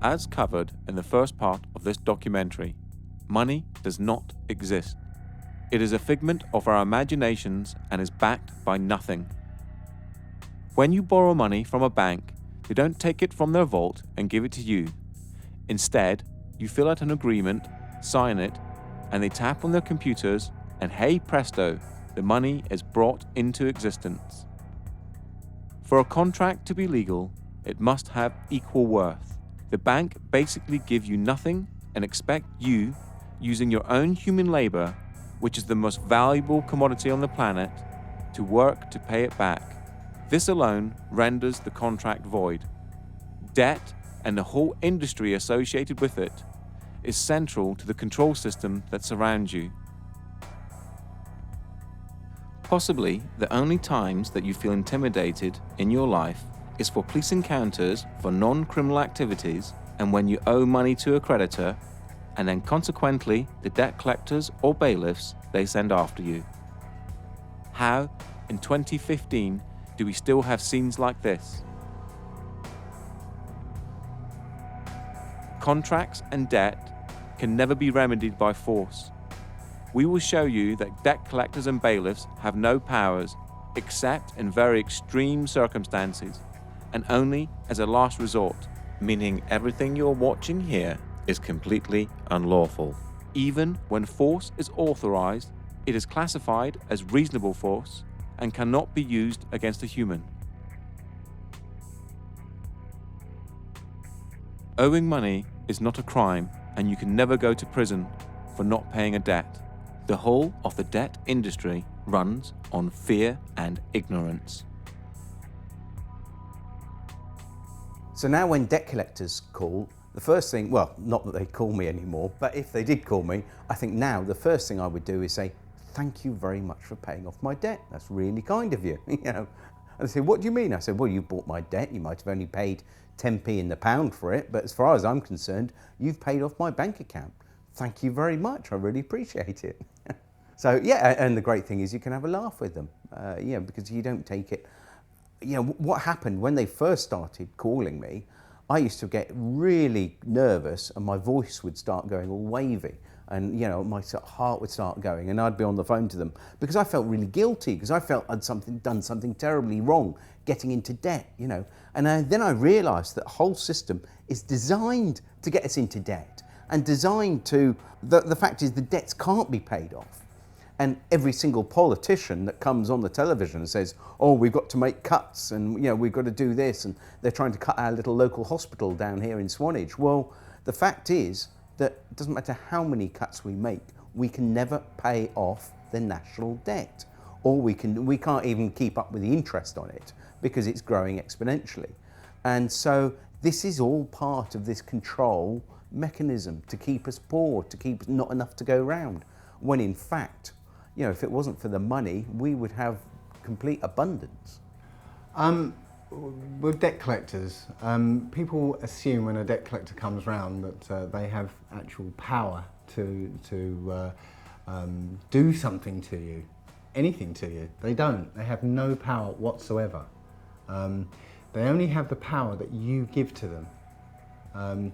as covered in the first part of this documentary, money does not exist. It is a figment of our imaginations and is backed by nothing. When you borrow money from a bank, they don't take it from their vault and give it to you. Instead, you fill out an agreement, sign it, and they tap on their computers, and hey presto, the money is brought into existence. For a contract to be legal, it must have equal worth. The bank basically give you nothing and expect you, using your own human labor, which is the most valuable commodity on the planet, to work to pay it back. This alone renders the contract void. Debt, and the whole industry associated with it, is central to the control system that surrounds you. Possibly the only times that you feel intimidated in your life is for police encounters for non-criminal activities and when you owe money to a creditor, and then consequently the debt collectors or bailiffs they send after you. How, in 2015, do we still have scenes like this? Contracts and debt can never be remedied by force. We will show you that debt collectors and bailiffs have no powers, except in very extreme circumstances, and only as a last resort, meaning everything you're watching here is completely unlawful. Even when force is authorized, it is classified as reasonable force and cannot be used against a human. Owing money is not a crime, and you can never go to prison for not paying a debt. The whole of the debt industry runs on fear and ignorance. So now when debt collectors call, the first thing, well, not that they call me anymore, but if they did call me, I think now the first thing I would do is say, thank you very much for paying off my debt. That's really kind of you. And they say, what do you mean? I said, well, you bought my debt. You might have only paid 10p in the pound for it, but as far as I'm concerned, you've paid off my bank account. Thank you very much. I really appreciate it. So yeah, and the great thing is you can have a laugh with them, because you don't take it. What happened when they first started calling me, I used to get really nervous and my voice would start going all wavy. And my heart would start going, and I'd be on the phone to them because I felt really guilty, because I felt I'd done something terribly wrong, getting into debt, And then I realised that the whole system is designed to get us into debt, and designed to. The fact is, the debts can't be paid off, and every single politician that comes on the television and says, "Oh, we've got to make cuts, and we've got to do this," and they're trying to cut our little local hospital down here in Swanage. Well, the fact is that it doesn't matter how many cuts we make, we can never pay off the national debt, or we can't even keep up with the interest on it because it's growing exponentially. And so this is all part of this control mechanism to keep us poor, to keep not enough to go round, when in fact, if it wasn't for the money, we would have complete abundance. With debt collectors, people assume when a debt collector comes round that they have actual power to do something to you, anything to you. They don't. They have no power whatsoever. They only have the power that you give to them.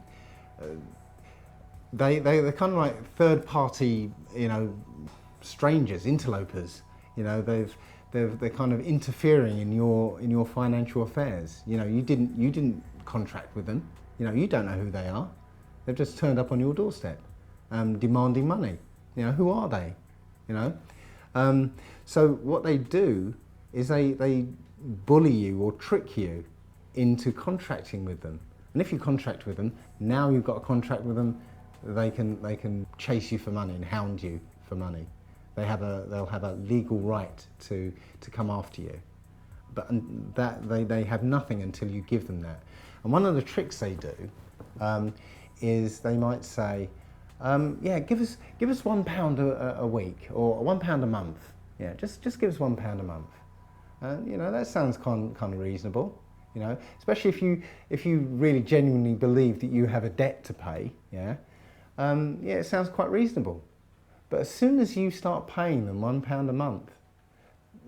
They're kind of like third-party, strangers, interlopers. They're kind of interfering in your financial affairs. You didn't contract with them. You don't know who they are. They've just turned up on your doorstep, demanding money. Who are they? So what they do is they bully you or trick you into contracting with them. And if you contract with them, now you've got a contract with them, they can chase you for money and hound you for money. They'll have a legal right to come after you, but that they have nothing until you give them that. And one of the tricks they do is they might say, give us £1 a week or £1 a month. Yeah, just give us £1 a month. That sounds kind of reasonable. Especially if you really genuinely believe that you have a debt to pay. It sounds quite reasonable. But as soon as you start paying them £1 a month,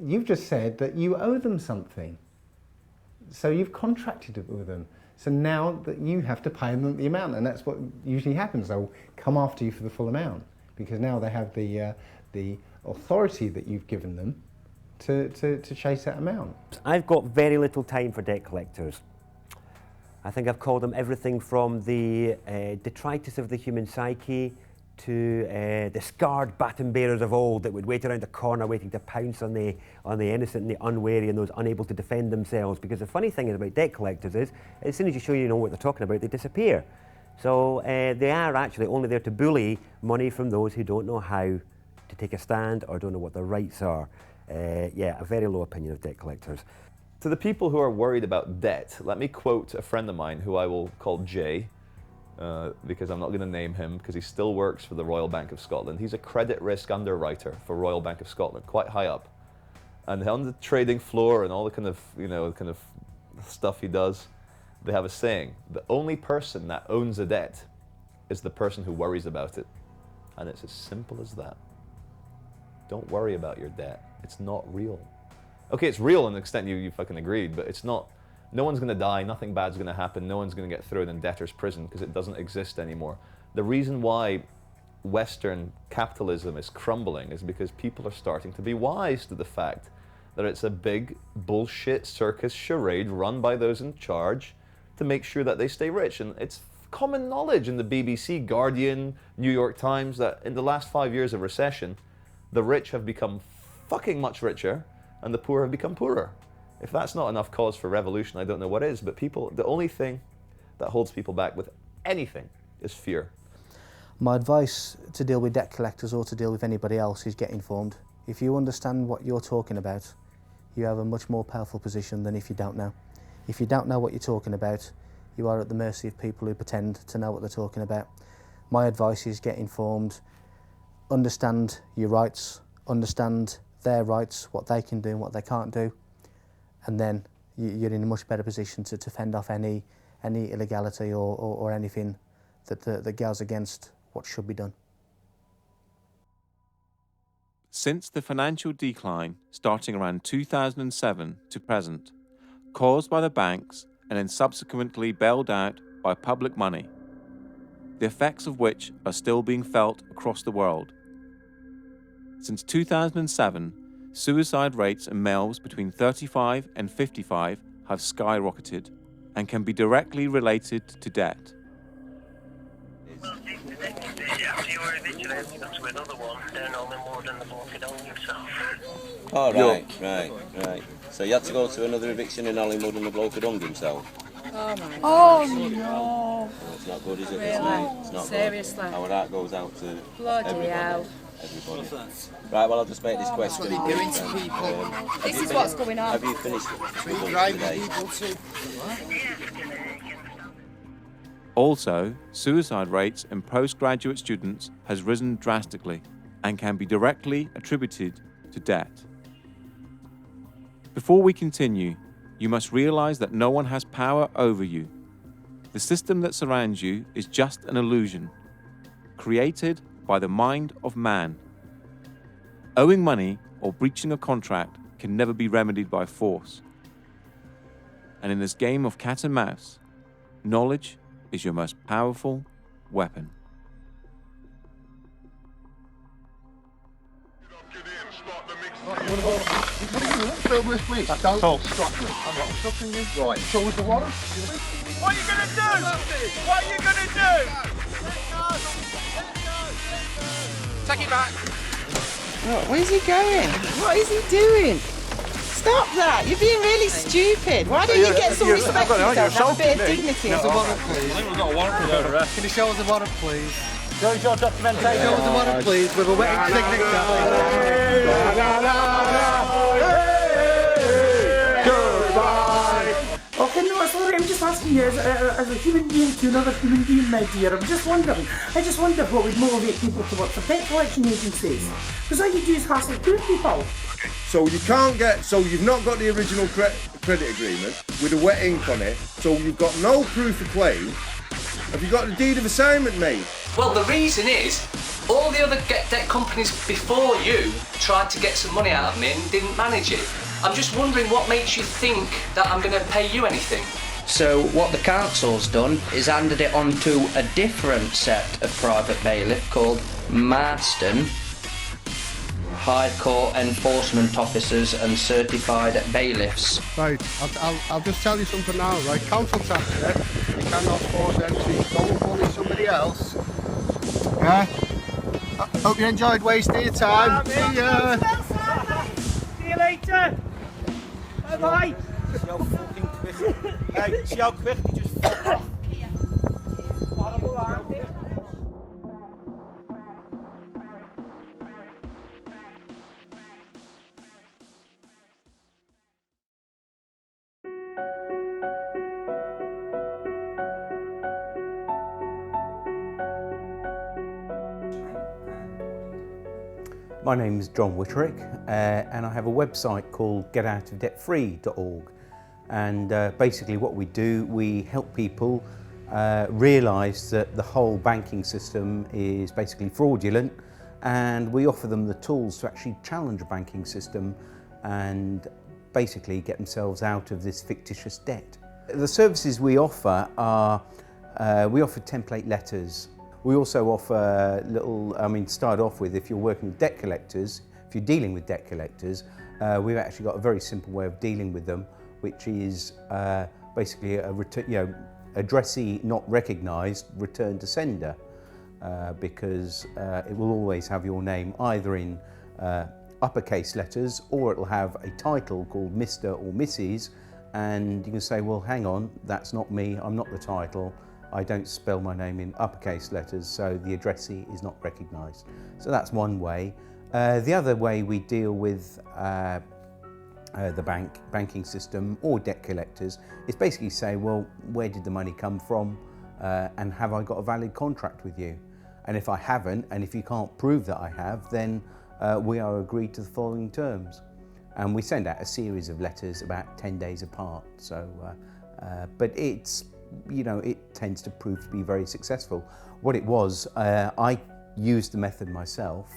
you've just said that you owe them something. So you've contracted with them. So now that you have to pay them the amount, and that's what usually happens. They'll come after you for the full amount because now they have the authority that you've given them to chase that amount. I've got very little time for debt collectors. I think I've called them everything from the detritus of the human psyche to the scarred baton bearers of old that would wait around the corner waiting to pounce on the innocent and the unwary and those unable to defend themselves. Because the funny thing about debt collectors is, as soon as you show you know what they're talking about, they disappear. So they are actually only there to bully money from those who don't know how to take a stand or don't know what their rights are. Yeah, a very low opinion of debt collectors. To the people who are worried about debt, let me quote a friend of mine who I will call Jay, because I'm not going to name him because he still works for the Royal Bank of Scotland. He's a credit risk underwriter for Royal Bank of Scotland, quite high up. And on the trading floor and all the kind of stuff he does, they have a saying: the only person that owns a debt is the person who worries about it. And it's as simple as that. Don't worry about your debt. It's not real. Okay, it's real in the extent you fucking agreed, but it's not. No one's going to die, nothing bad's going to happen, no one's going to get thrown in debtor's prison because it doesn't exist anymore. The reason why Western capitalism is crumbling is because people are starting to be wise to the fact that it's a big bullshit circus charade run by those in charge to make sure that they stay rich. And it's common knowledge in the BBC, Guardian, New York Times that in the last 5 years of recession, the rich have become fucking much richer and the poor have become poorer. If that's not enough cause for revolution, I don't know what is. But people, the only thing that holds people back with anything is fear. My advice to deal with debt collectors or to deal with anybody else is get informed. If you understand what you're talking about, you have a much more powerful position than if you don't know. If you don't know what you're talking about, you are at the mercy of people who pretend to know what they're talking about. My advice is get informed, understand your rights, understand their rights, what they can do and what they can't do, and then you're in a much better position to fend off any illegality or anything that goes against what should be done. Since the financial decline starting around 2007 to present, caused by the banks and then subsequently bailed out by public money, the effects of which are still being felt across the world. Since 2007, suicide rates in males between 35 and 55 have skyrocketed and can be directly related to debt. Oh, right. So you had to go to another eviction in Hollywood and the bloke had hung himself? Oh my God. Oh no. Oh, it's not good, is it? Really? It's not Seriously? good. Our heart goes out to Bloody hell. everybody. Right, well, I'll just make this question. That's what they're doing to people. This is what's going on. Have you finished We with drive today? people to. Also, suicide rates in postgraduate students has risen drastically and can be directly attributed to debt. Before we continue, you must realize that no one has power over you. The system that surrounds you is just an illusion, created by the mind of man. Owing money or breaching a contract can never be remedied by force. And in this game of cat and mouse, knowledge is your most powerful weapon. Please, don't stop me. I'm not stopping you. Right, show us the warrant. What are you going to do? What are you going to do? Take it back. Where's he going? What is he doing? Stop that! You're being really stupid. Why don't you get some respect for yourself? Have a bit of dignity. Show us the warrant, please. I think we've got a warrant for the arrest. Can you show us the warrant, please? Show us your documentation. Show us the warrant, please, with a wet signature. Okay, no, sorry, I'm just asking you as a human being to another human being, my dear. I just wonder what would motivate people to work for debt collection agencies. Because all you do is hassle poor people. So you've not got the original credit agreement with a wet ink on it, so you've got no proof of claim. Have you got the deed of assignment made? Well, the reason is, all the other debt companies before you tried to get some money out of me and didn't manage it. I'm just wondering what makes you think that I'm going to pay you anything. So what the council's done is handed it on to a different set of private bailiff called Marston, High Court Enforcement Officers and Certified Bailiffs. Right, I'll just tell you something now, right? Council tax, yeah? You cannot force entry. Go and bully somebody else. Yeah? I hope you enjoyed wasting your time. See ya! See you later! Bye-bye! See how fucking quick, hey, see how quick you just fuck off. My name is John Whitterick, and I have a website called getoutofdebtfree.org. And basically what we do, we help people realise that the whole banking system is basically fraudulent, and we offer them the tools to actually challenge a banking system and basically get themselves out of this fictitious debt. The services we offer are, we offer template letters. We also offer start off with, if you're working with debt collectors, if you're dealing with debt collectors, we've actually got a very simple way of dealing with them, which is basically a addressee not recognised, return to sender, because it will always have your name either in uppercase letters, or it'll have a title called Mr. or Mrs. And you can say, well, hang on, that's not me, I'm not the title. I don't spell my name in uppercase letters, so the addressee is not recognised. So that's one way. The other way we deal with the banking system or debt collectors is basically say, well, where did the money come from, and have I got a valid contract with you? And if I haven't, and if you can't prove that I have, then we are agreed to the following terms. And we send out a series of letters about 10 days apart. So, but it's, it tends to prove to be very successful. What it was, I used the method myself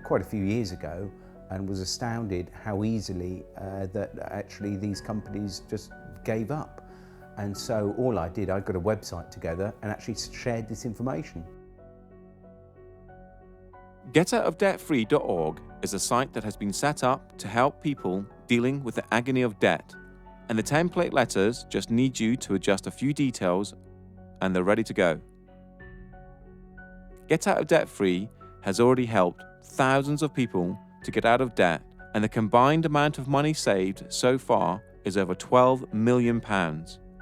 quite a few years ago and was astounded how easily that actually these companies just gave up. And so all I did, I got a website together and actually shared this information. GetOutOfDebtFree.org is a site that has been set up to help people dealing with the agony of debt. And the template letters just need you to adjust a few details and they're ready to go. Get Out of Debt Free has already helped thousands of people to get out of debt, and the combined amount of money saved so far is over £12 million.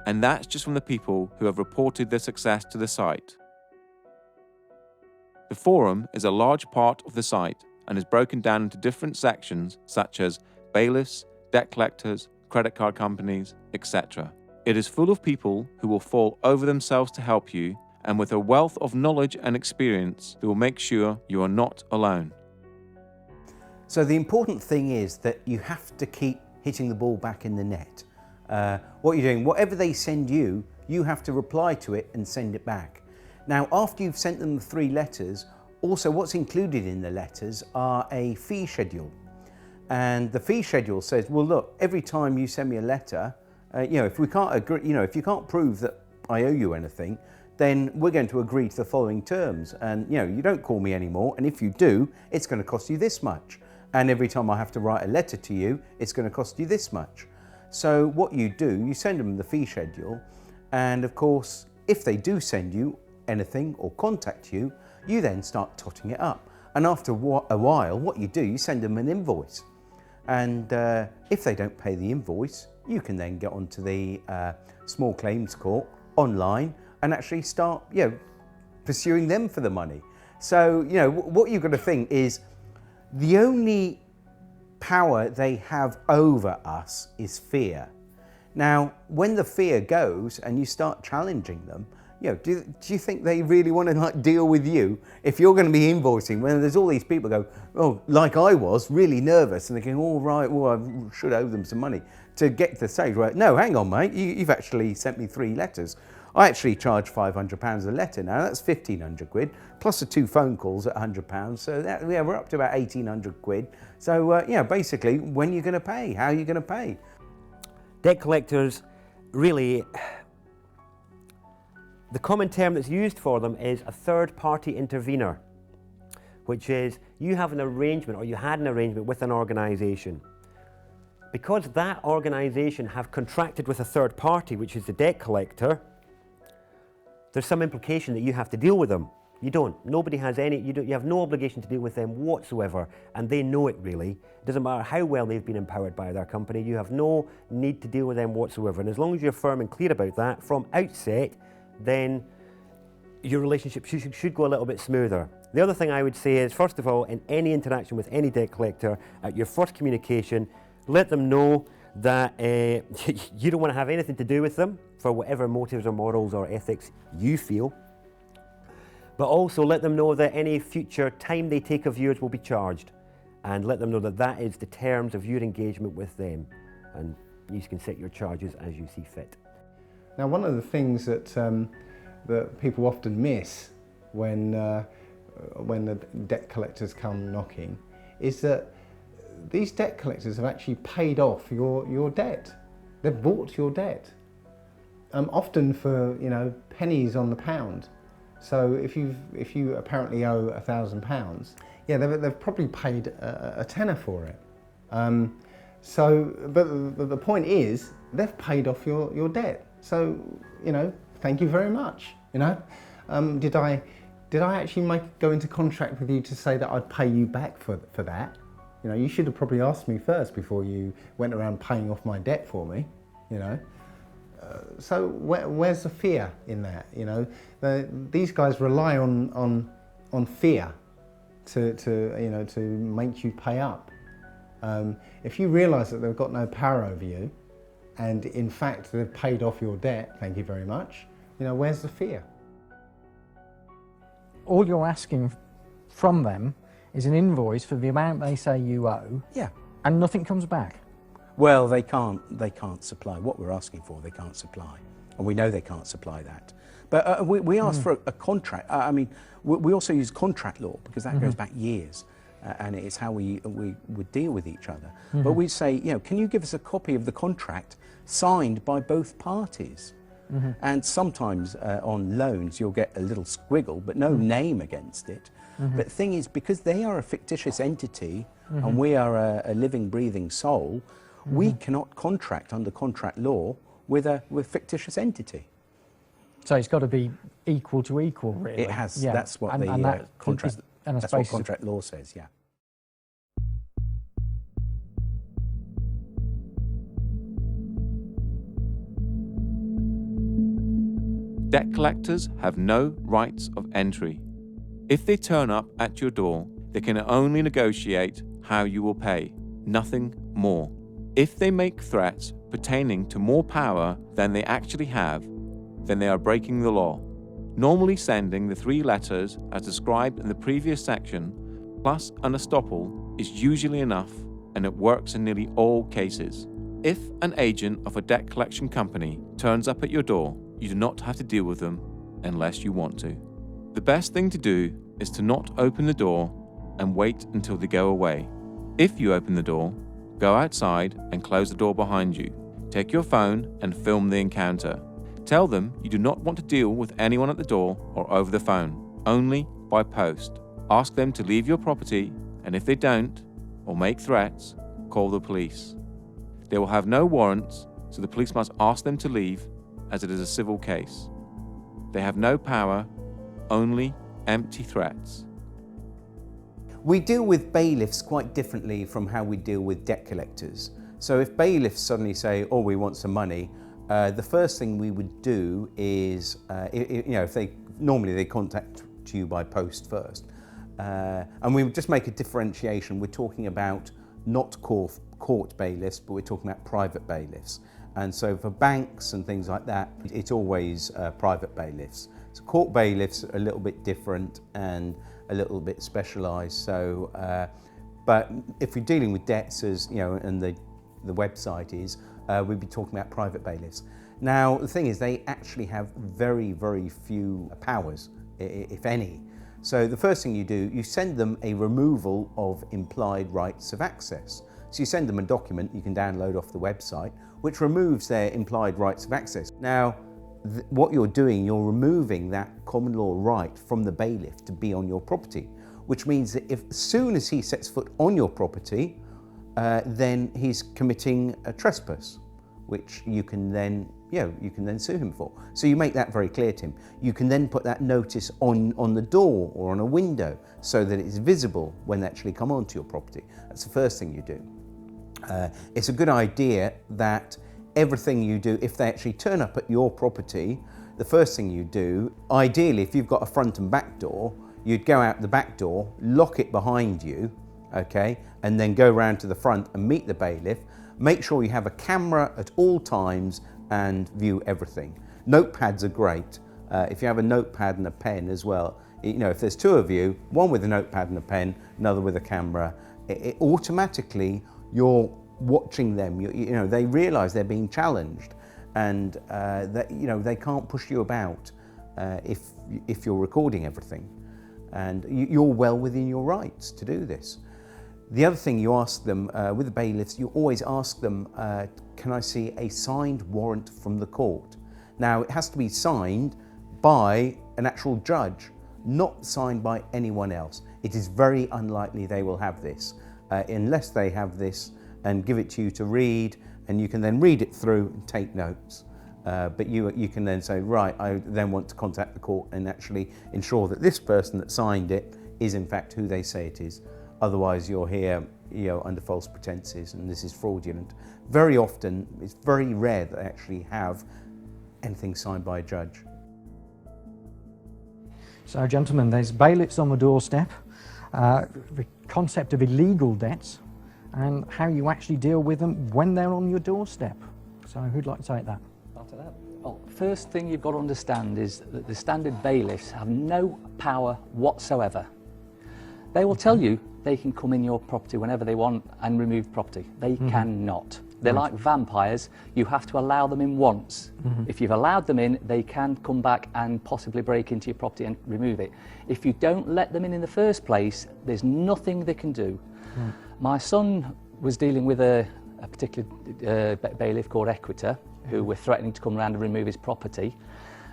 And that's just from the people who have reported their success to the site. The forum is a large part of the site and is broken down into different sections such as bailiffs, debt collectors, credit card companies, etc. It is full of people who will fall over themselves to help you, and with a wealth of knowledge and experience that will make sure you are not alone. So the important thing is that you have to keep hitting the ball back in the net. What you're doing, whatever they send you, you have to reply to it and send it back. Now, after you've sent them the 3 letters, also what's included in the letters are a fee schedule. And the fee schedule says, well, look, every time you send me a letter, if we can't agree, if you can't prove that I owe you anything, then we're going to agree to the following terms. And, you don't call me anymore. And if you do, it's going to cost you this much. And every time I have to write a letter to you, it's going to cost you this much. So what you do, you send them the fee schedule. And of course, if they do send you anything or contact you, you then start totting it up. And after a while, what you do, you send them an invoice. And if they don't pay the invoice, you can then get onto the small claims court online and actually start, pursuing them for the money. So, what you've got to think is the only power they have over us is fear. Now, when the fear goes and you start challenging them, do you think they really want to deal with you if you're going to be invoicing when there's all these people go, oh, like I was, really nervous, and they're going, oh, right, well, I should owe them some money to get to the stage where, no, hang on, mate, you've actually sent me 3 letters. I actually charge £500 a letter now, that's 1,500 quid, plus the 2 phone calls at £100, so that, we're up to about 1,800 quid. So, basically, when are you going to pay? How are you going to pay? Debt collectors really, the common term that's used for them is a third-party intervener, which is you have an arrangement, or you had an arrangement with an organisation. Because that organisation have contracted with a third party, which is the debt collector, there's some implication that you have to deal with them. You don't. Nobody has any, you have no obligation to deal with them whatsoever, and they know it really. It doesn't matter how well they've been empowered by their company, you have no need to deal with them whatsoever. And as long as you're firm and clear about that from outset, then your relationship should go a little bit smoother. The other thing I would say is, first of all, in any interaction with any debt collector, at your first communication, let them know that you don't want to have anything to do with them for whatever motives or morals or ethics you feel. But also let them know that any future time they take of yours will be charged, and let them know that that is the terms of your engagement with them, and you can set your charges as you see fit. Now, one of the things that that people often miss when the debt collectors come knocking is that these debt collectors have actually paid off your debt. They've bought your debt, often for pennies on the pound. So if you apparently owe £1,000, yeah, they've probably paid a tenner for it. But the point is, they've paid off your debt. So thank you very much. Did I actually go into contract with you to say that I'd pay you back for that? You should have probably asked me first before you went around paying off my debt for me. So where's the fear in that? These guys rely on fear to make you pay up. If you realise that they've got no power over you, and in fact they've paid off your debt, thank you very much. Where's the fear? All you're asking from them is an invoice for the amount they say you owe. Yeah. And nothing comes back. Well, they can't supply what we're asking for. They can't supply, and we know they can't supply that. But we asked for a contract. We also use contract law because that goes back years, and it's how we would deal with each other. But we say, can you give us a copy of the contract signed by both parties? And sometimes on loans you'll get a little squiggle, but no name against it. But the thing is, because they are a fictitious entity and we are a living, breathing soul, we cannot contract under contract law with a fictitious entity. So it's got to be equal to equal, really. It has. Yeah. That's what contract. That's what contract law says. Yeah. Debt collectors have no rights of entry. If they turn up at your door, they can only negotiate how you will pay, nothing more. If they make threats pertaining to more power than they actually have, then they are breaking the law. Normally sending the 3 letters as described in the previous section, plus an estoppel, is usually enough, and it works in nearly all cases. If an agent of a debt collection company turns up at your door, you do not have to deal with them unless you want to. The best thing to do is to not open the door and wait until they go away. If you open the door, go outside and close the door behind you. Take your phone and film the encounter. Tell them you do not want to deal with anyone at the door or over the phone, only by post. Ask them to leave your property, and if they don't, or make threats, call the police. They will have no warrants, so the police must ask them to leave, as it is a civil case. They have no power, only empty threats. We deal with bailiffs quite differently from how we deal with debt collectors. So if bailiffs suddenly say, oh, we want some money, the first thing we would do is, if normally they contact you by post first. And we would just make a differentiation. We're talking about not court bailiffs, but we're talking about private bailiffs. And so for banks and things like that, it's always private bailiffs. So court bailiffs are a little bit different and a little bit specialised. So, but if you're dealing with debts, as and the website is, we'd be talking about private bailiffs. Now, the thing is, they actually have very, very few powers, if any. So the first thing you do, you send them a removal of implied rights of access. So you send them a document you can download off the website, which removes their implied rights of access. Now, what you're doing, you're removing that common law right from the bailiff to be on your property, which means that as soon as he sets foot on your property, then he's committing a trespass, which you can then sue him for. So you make that very clear to him. You can then put that notice on the door or on a window so that it's visible when they actually come onto your property. That's the first thing you do. It's a good idea that everything you do, if they actually turn up at your property, the first thing you do, ideally if you've got a front and back door, you'd go out the back door, lock it behind you, okay, and then go round to the front and meet the bailiff. Make sure you have a camera at all times and view everything. Notepads are great. If you have a notepad and a pen as well, if there's two of you, one with a notepad and a pen, another with a camera, it automatically you're watching them. They realise they're being challenged, and that they can't push you about if you're recording everything, and you're well within your rights to do this. The other thing you ask them with the bailiffs, you always ask them, can I see a signed warrant from the court? Now, it has to be signed by an actual judge, not signed by anyone else. It is very unlikely they will have this, unless they have this and give it to you to read, and you can then read it through and take notes. But you can then say, right, I then want to contact the court and actually ensure that this person that signed it is in fact who they say it is. Otherwise you're here under false pretenses and this is fraudulent. Very often, it's very rare that they actually have anything signed by a judge. So gentlemen, there's bailiffs on the doorstep, the concept of illegal debts, and how you actually deal with them when they're on your doorstep. So who'd like to take that? After that. Well, first thing you've got to understand is that the standard bailiffs have no power whatsoever. They will tell you they can come in your property whenever they want and remove property. They cannot. They're like vampires. You have to allow them in once. If you've allowed them in, they can come back and possibly break into your property and remove it. If you don't let them in the first place, there's nothing they can do. My son was dealing with a particular bailiff called Equita, who were threatening to come around and remove his property.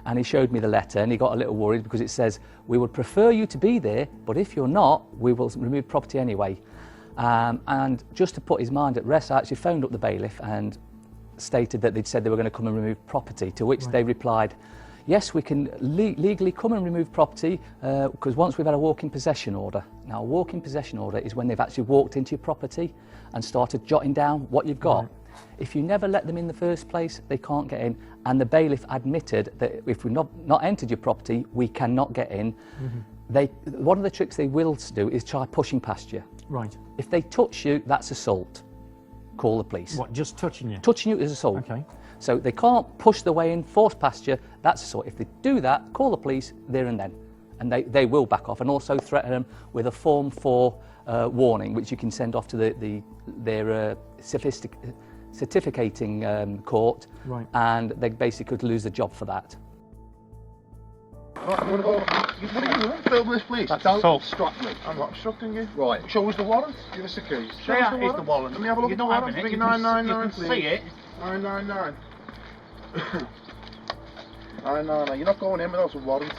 And he showed me the letter and he got a little worried because it says, we would prefer you to be there, but if you're not, we will remove property anyway. And just to put his mind at rest, I actually phoned up the bailiff and stated that they'd said they were going to come and remove property, to which they replied, yes, we can legally come and remove property because once we've had a walk-in possession order. Now, a walk-in possession order is when they've actually walked into your property and started jotting down what you've got. If you never let them in the first place, they can't get in. And the bailiff admitted that if we've not entered your property, we cannot get in. One of the tricks they will do is try pushing past you. Right. If they touch you, that's assault. Call the police. What, just touching you? Touching you is assault. Okay. So they can't push the way in, force past you, that's assault. If they do that, call the police there and then. And they will back off, and also threaten them with a Form 4 warning, which you can send off to their certificating court, and they basically could lose the job for that. Right, I'm gonna go. What are you doing? Film this, please. Don't obstruct me. I'm not obstructing you. Right. Show us the warrant. Give us the keys. Show us the warrant. Let me have a look at the warrant. Bring 999, please. See it. 999. 999. You're not going in without a warrant.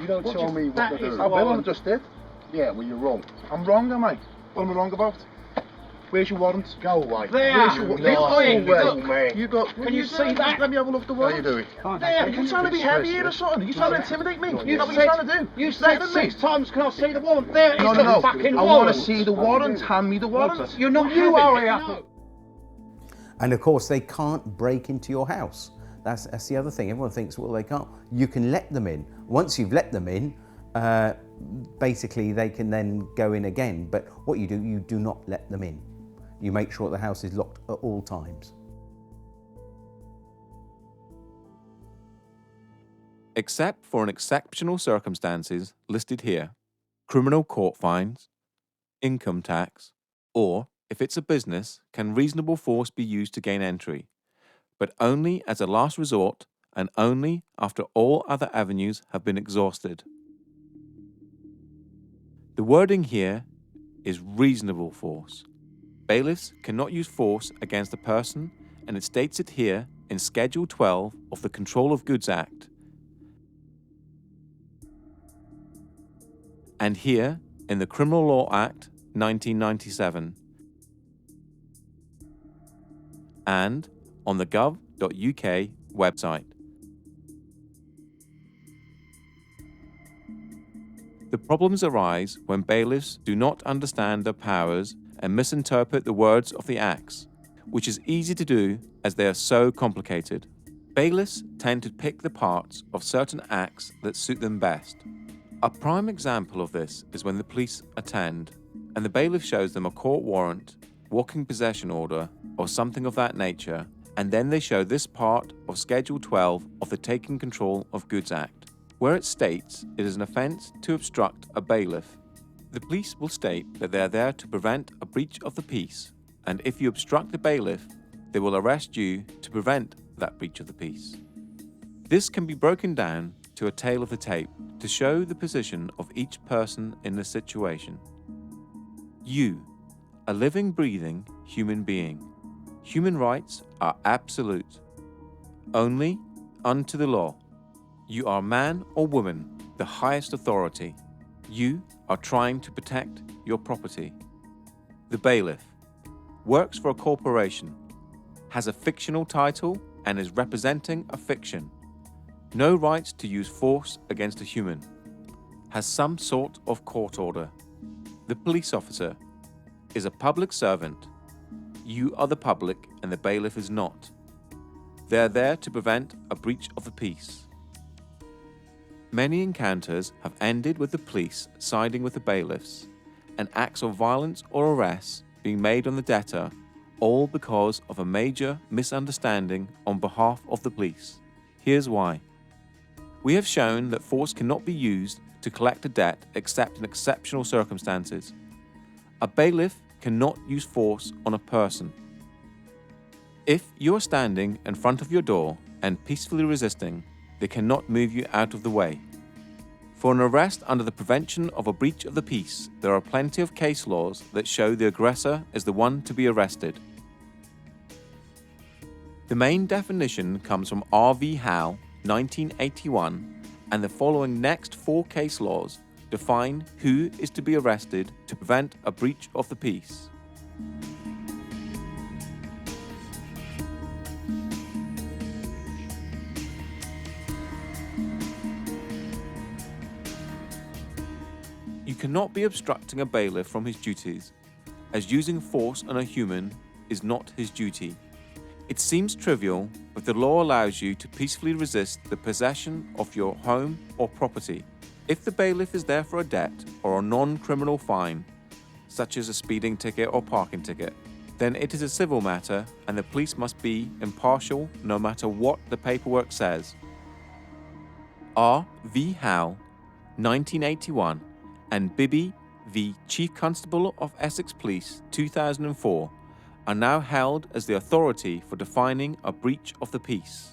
You don't show me what to do. I will. I just did. Yeah, well, you're wrong. I'm wrong, am I? What am I wrong about? Where's your warrant? Go away. There. You go. Can you see that? Let me have a look at the warrant. How you doing? There. Are you trying to be heavy here or something? Are you trying to intimidate me? You know what you're trying to do? You said 6 times, can I see the warrant? There is the fucking warrant. I want to see the warrant. Hand me the warrant. You're not you are here. And of course, they can't break into your house. That's the other thing. Everyone thinks, well, they can't. You can let them in. Once you've let them in, basically they can then go in again. But what you do not let them in. You make sure the house is locked at all times. Except for in exceptional circumstances listed here, criminal court fines, income tax, or, if it's a business, can reasonable force be used to gain entry, but only as a last resort and only after all other avenues have been exhausted. The wording here is reasonable force. Bailiffs cannot use force against a person, and it states it here in Schedule 12 of the Control of Goods Act, and here in the Criminal Law Act 1997, and on the gov.uk website. The problems arise when bailiffs do not understand their powers and misinterpret the words of the acts, which is easy to do as they are so complicated. Bailiffs tend to pick the parts of certain acts that suit them best. A prime example of this is when the police attend and the bailiff shows them a court warrant, walking possession order, or something of that nature, and then they show this part of Schedule 12 of the Taking Control of Goods Act, where it states it is an offence to obstruct a bailiff. The police will state that they are there to prevent a breach of the peace, and if you obstruct the bailiff, they will arrest you to prevent that breach of the peace. This can be broken down to a tale of the tape to show the position of each person in the situation. You, a living, breathing human being. Human rights are absolute. Only unto the law. You are man or woman, the highest authority. You are trying to protect your property. The bailiff works for a corporation, has a fictional title and is representing a fiction. No rights to use force against a human. Has some sort of court order. The police officer is a public servant. You are the public and the bailiff is not. They are there to prevent a breach of the peace. Many encounters have ended with the police siding with the bailiffs, and acts of violence or arrests being made on the debtor, all because of a major misunderstanding on behalf of the police. Here's why. We have shown that force cannot be used to collect a debt except in exceptional circumstances. A bailiff cannot use force on a person. If you are standing in front of your door and peacefully resisting, they cannot move you out of the way. For an arrest under the prevention of a breach of the peace, there are plenty of case laws that show the aggressor is the one to be arrested. The main definition comes from R.V. Howe, 1981, and the following next 4 case laws define who is to be arrested to prevent a breach of the peace. You cannot be obstructing a bailiff from his duties, as using force on a human is not his duty. It seems trivial, but the law allows you to peacefully resist the possession of your home or property. If the bailiff is there for a debt or a non-criminal fine, such as a speeding ticket or parking ticket, then it is a civil matter and the police must be impartial no matter what the paperwork says. R.V. Howe, 1981, and Bibby v. Chief Constable of Essex Police, 2004, are now held as the authority for defining a breach of the peace.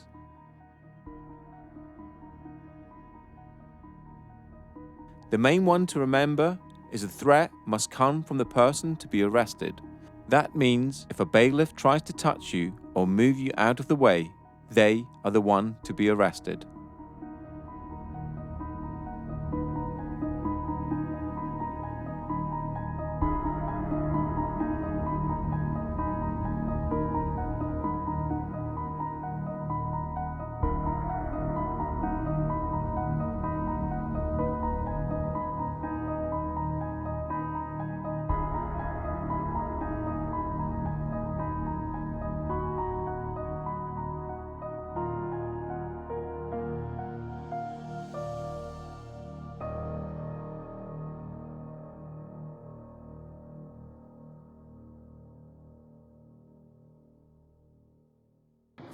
The main one to remember is the threat must come from the person to be arrested. That means if a bailiff tries to touch you or move you out of the way, they are the one to be arrested.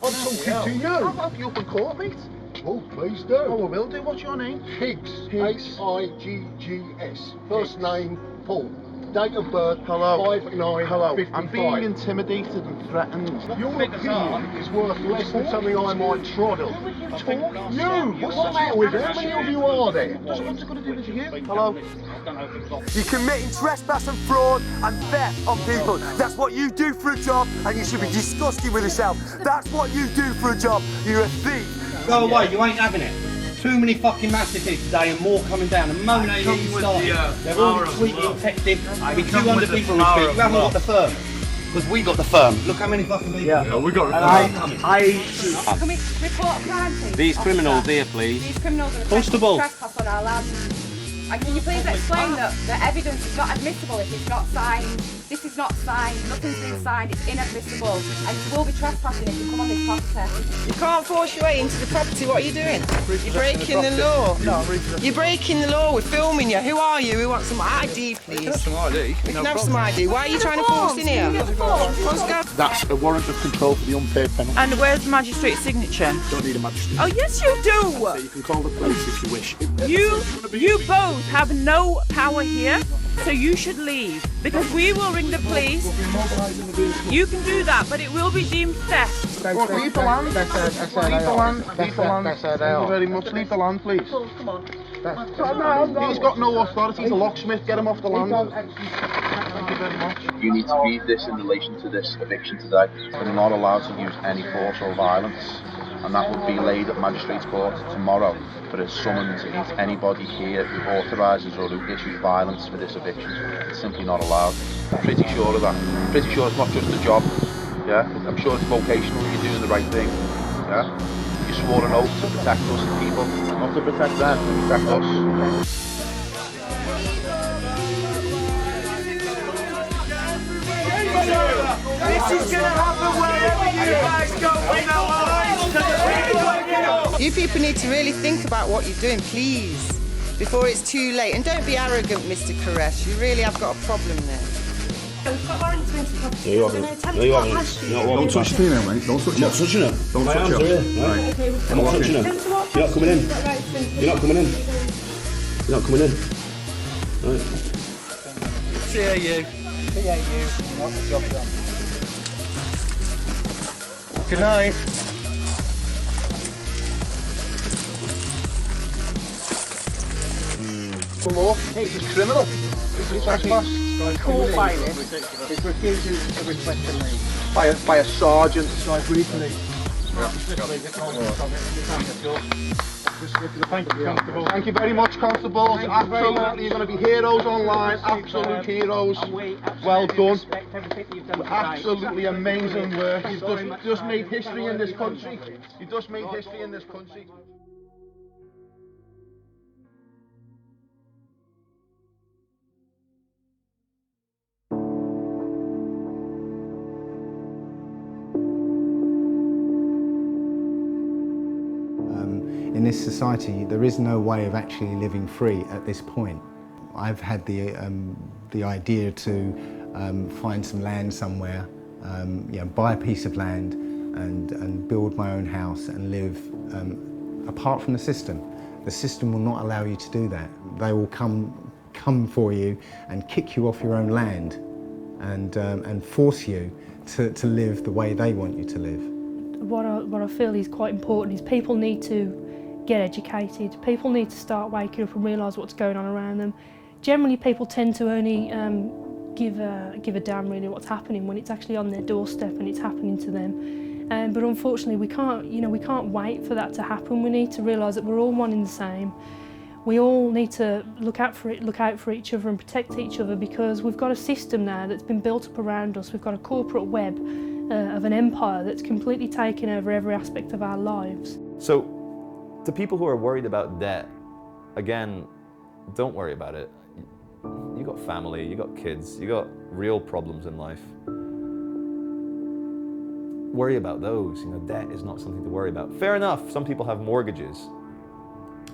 I'm talking to you. I'll help you up in court, mate. Oh, please do. Oh, I will do. What's your name? Higgs. Higgs. H-I-G-G-S. First name, Paul. date of birth, 5/9/55. I'm being intimidated and threatened. Your opinion is worth less than something I might trot on. You! What's the matter with you? How many of you are there? What's it got to do with you? Hello? You're committing trespass and fraud and theft on people. That's what you do for a job, and you should be disgusted with yourself. That's what you do for a job. You're a thief. Go away, you ain't having it. Too many fucking massacres today and more coming down. And Monet ain't even started. They're all sweetly protected with 200 people in the street. You haven't got the firm. Because we got the firm. Look how many fucking people. Yeah, we got Can we report a crime, please? These criminals here, please. These criminals are Constable. trespass on our land. And can you please explain that the evidence is not admissible if it's not signed? This is not signed, nothing's been signed, it's inadmissible, and you will be trespassing if you come on this property. You can't force your way into the property. What are you doing? You're breaking the law. You're breaking the law. We're filming you. Who are you? We want some ID, please. Have some ID. We can have some ID. Why are you trying to force in here? Let's go. That's a warrant of control for the unpaid penalty. And where's the magistrate's signature? Don't need a magistrate. Oh, yes, you do. So you can call the police if you wish. You both have no power here, so you should leave, because we will ring the police. You can do that, but it will be deemed theft. Leave the land. Leave the land. Leave the land. Thank you very much. Leave the land, please. He's got no authority. He's a locksmith. Get him off the land. Thank you very much. You need to read this in relation to this eviction today. We're not allowed to use any force or violence, and that would be laid at Magistrates Court tomorrow for a summons against anybody here who authorises or who issues violence for this eviction. It's simply not allowed. I'm pretty sure of that. I'm pretty sure it's not just a job. Yeah, I'm sure it's vocational. You're doing the right thing. Yeah, you swore an oath to protect us people, not to protect them, to protect us. This is gonna happen wherever you guys go from now on. You people need to really think about what you're doing, please, before it's too late. And don't be arrogant, Mr. Koresh. You really have got a problem there. We've got warrants against the property. No, you haven't. Don't touch me now, mate. Don't touch her. Not touching her. Don't touch her. Right. I'm not touching her. You're not coming in. You're not coming in. You're not coming in. Right. CAU. Not the job done. Good night. The law. This is criminal. This is trespass. Called bailiff is refusing to request a leave. By a sergeant. So I agreed to leave. Thank you very much, constables. Absolutely, you're going to be heroes online. Absolute heroes. Well done. Absolutely amazing work. You've just made history in this country. You've just made history in this country. In this society, there is no way of actually living free at this point. I've had the idea to find some land somewhere, buy a piece of land and build my own house and live apart from the system. The system will not allow you to do that. They will come for you and kick you off your own land and force you to live the way they want you to live. What I feel is quite important is people need to get educated. People need to start waking up and realise what's going on around them. Generally, people tend to only give a damn really what's happening when it's actually on their doorstep and it's happening to them. But unfortunately, we can't wait for that to happen. We need to realise that we're all one and the same. We all need to look out for each other and protect each other, because we've got a system now that's been built up around us. We've got a corporate web of an empire that's completely taken over every aspect of our lives. So, to people who are worried about debt, again, don't worry about it. You got family, you got kids, you got real problems in life. Worry about those. Debt is not something to worry about. Fair enough, some people have mortgages.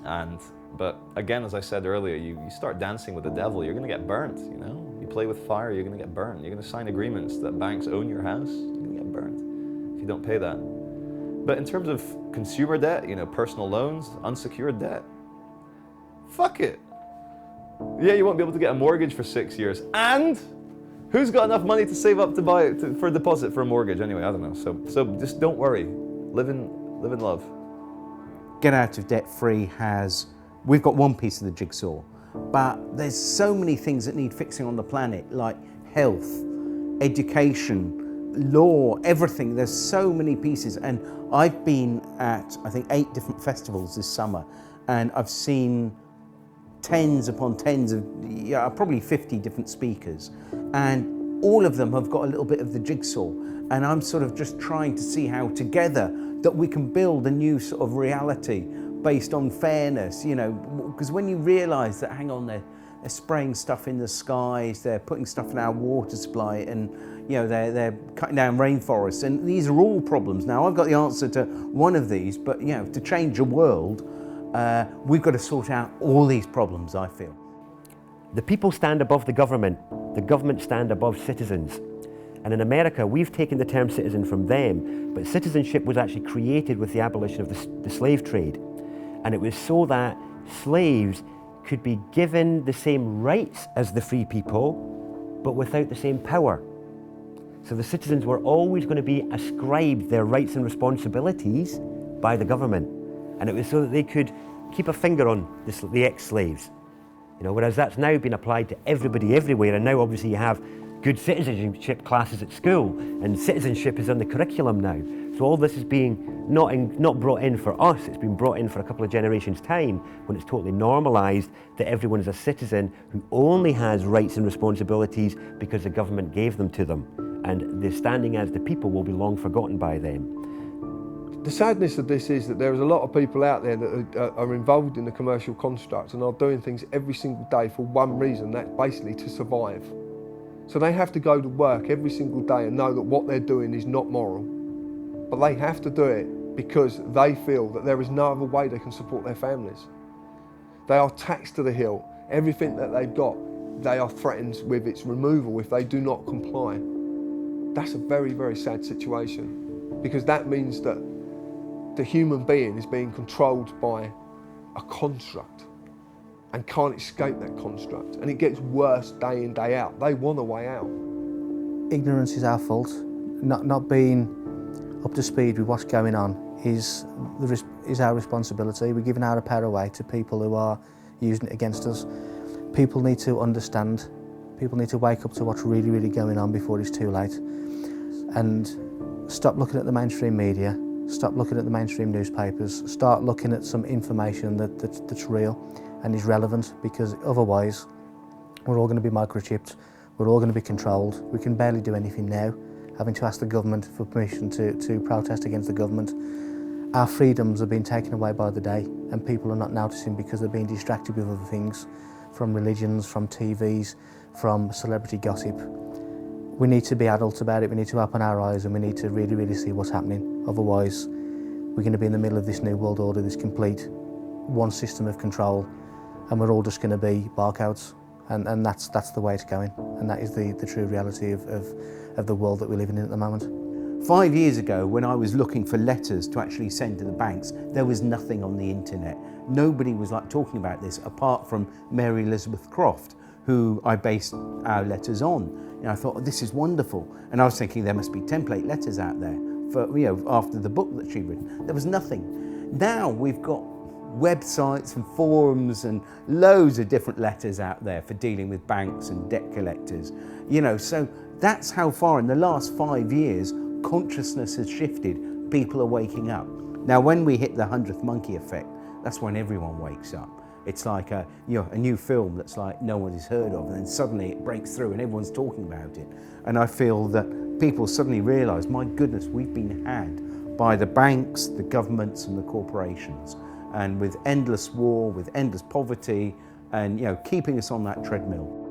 But again, as I said earlier, you start dancing with the devil, you're gonna get burnt, You play with fire, you're gonna get burnt. You're gonna sign agreements that banks own your house, you're gonna get burnt if you don't pay that. But in terms of consumer debt, personal loans, unsecured debt, fuck it. Yeah, you won't be able to get a mortgage for 6 years. And who's got enough money to save up to buy it for a deposit for a mortgage? Anyway, I don't know. So just don't worry. Live in love. Get out of debt free we've got one piece of the jigsaw, but there's so many things that need fixing on the planet, like health, education, law, everything. There's so many pieces, and I've been at, I think, 8 different festivals this summer, and I've seen tens upon tens of, probably 50 different speakers, and all of them have got a little bit of the jigsaw, and I'm sort of just trying to see how together that we can build a new sort of reality based on fairness, because when you realise that, hang on, they're spraying stuff in the skies, they're putting stuff in our water supply, and they're cutting down rainforests, and these are all problems. Now, I've got the answer to one of these, but to change the world, we've got to sort out all these problems, I feel. The people stand above the government stand above citizens. And in America, we've taken the term citizen from them, but citizenship was actually created with the abolition of the slave trade. And it was so that slaves could be given the same rights as the free people, but without the same power. So the citizens were always going to be ascribed their rights and responsibilities by the government. And it was so that they could keep a finger on the ex-slaves. Whereas that's now been applied to everybody everywhere, and now obviously you have good citizenship classes at school, and citizenship is on the curriculum now. So all this is being not brought in for us, it's been brought in for a couple of generations' time, when it's totally normalised that everyone is a citizen who only has rights and responsibilities because the government gave them to them. And the standing as the people will be long forgotten by them. The sadness of this is that there is a lot of people out there that are involved in the commercial construct and are doing things every single day for one reason, that's basically to survive. So they have to go to work every single day and know that what they're doing is not moral. But they have to do it because they feel that there is no other way they can support their families. They are taxed to the hill. Everything that they've got, they are threatened with its removal if they do not comply. That's a very, very sad situation, because that means that the human being is being controlled by a construct and can't escape that construct, and it gets worse day in, day out. They want a way out. Ignorance is our fault. Not being up to speed with what's going on is our responsibility. We're giving our power away to people who are using it against us. People need to understand. People need to wake up to what's really, really going on before it's too late, and stop looking at the mainstream media. Stop looking at the mainstream newspapers. Start looking at some information that's real and is relevant, because otherwise we're all going to be microchipped, we're all going to be controlled. We can barely do anything now, having to ask the government for permission to protest against the government. Our freedoms are being taken away by the day, and people are not noticing because they're being distracted with other things, from religions, from TVs, from celebrity gossip. We need to be adults about it, we need to open our eyes, and we need to really, really see what's happening. Otherwise, we're going to be in the middle of this new world order, this complete one system of control, and we're all just going to be barcodes, and that's the way it's going, and that is the true reality of the world that we're living in at the moment. 5 years ago, when I was looking for letters to actually send to the banks, there was nothing on the internet. Nobody was talking about this, apart from Mary Elizabeth Croft, who I based our letters on. And I thought, oh, this is wonderful. And I was thinking there must be template letters out there for, after the book that she'd written. There was nothing. Now we've got websites and forums and loads of different letters out there for dealing with banks and debt collectors. So that's how far in the last 5 years consciousness has shifted. People are waking up. Now, when we hit the 100th monkey effect, that's when everyone wakes up. It's like a new film that's like no one has heard of, and then suddenly it breaks through and everyone's talking about it. And I feel that people suddenly realise, my goodness, we've been had by the banks, the governments and the corporations, and with endless war, with endless poverty, and keeping us on that treadmill.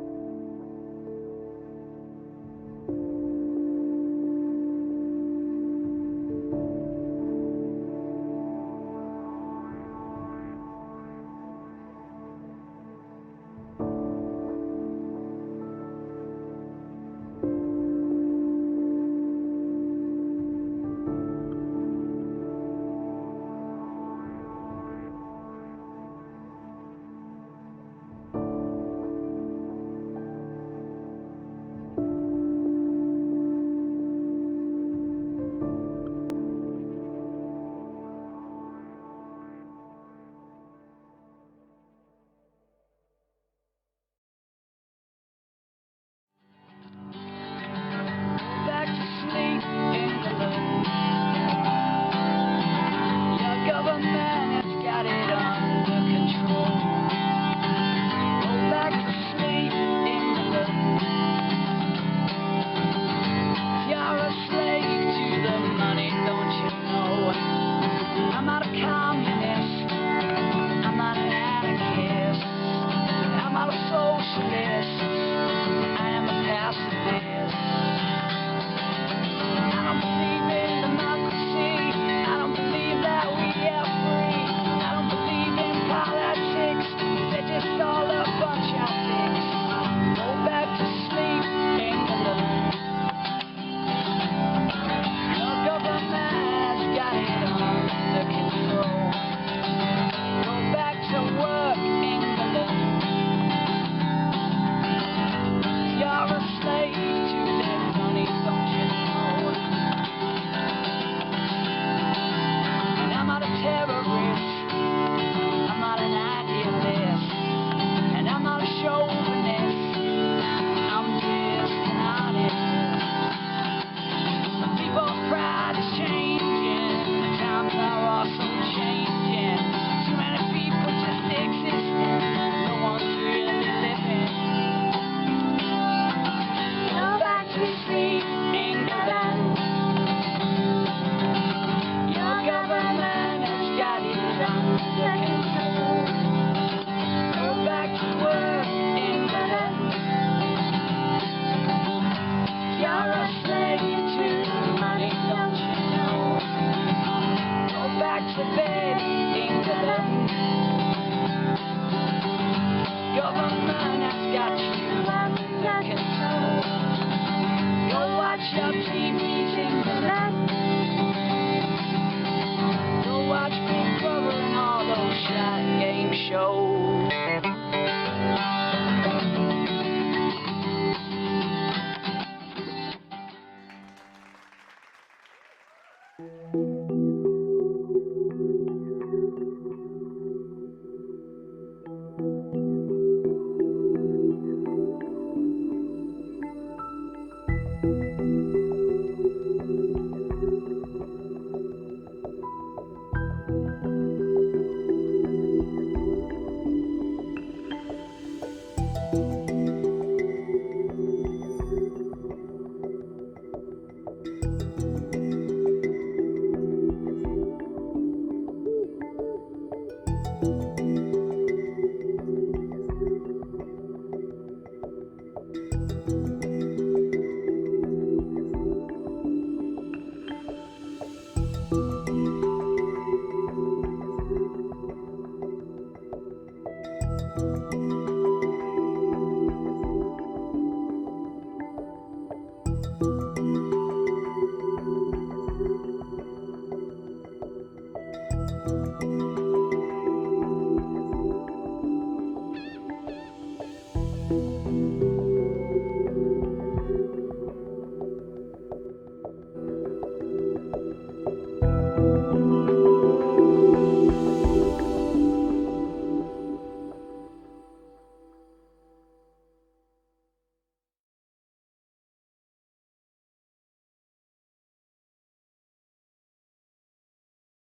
you.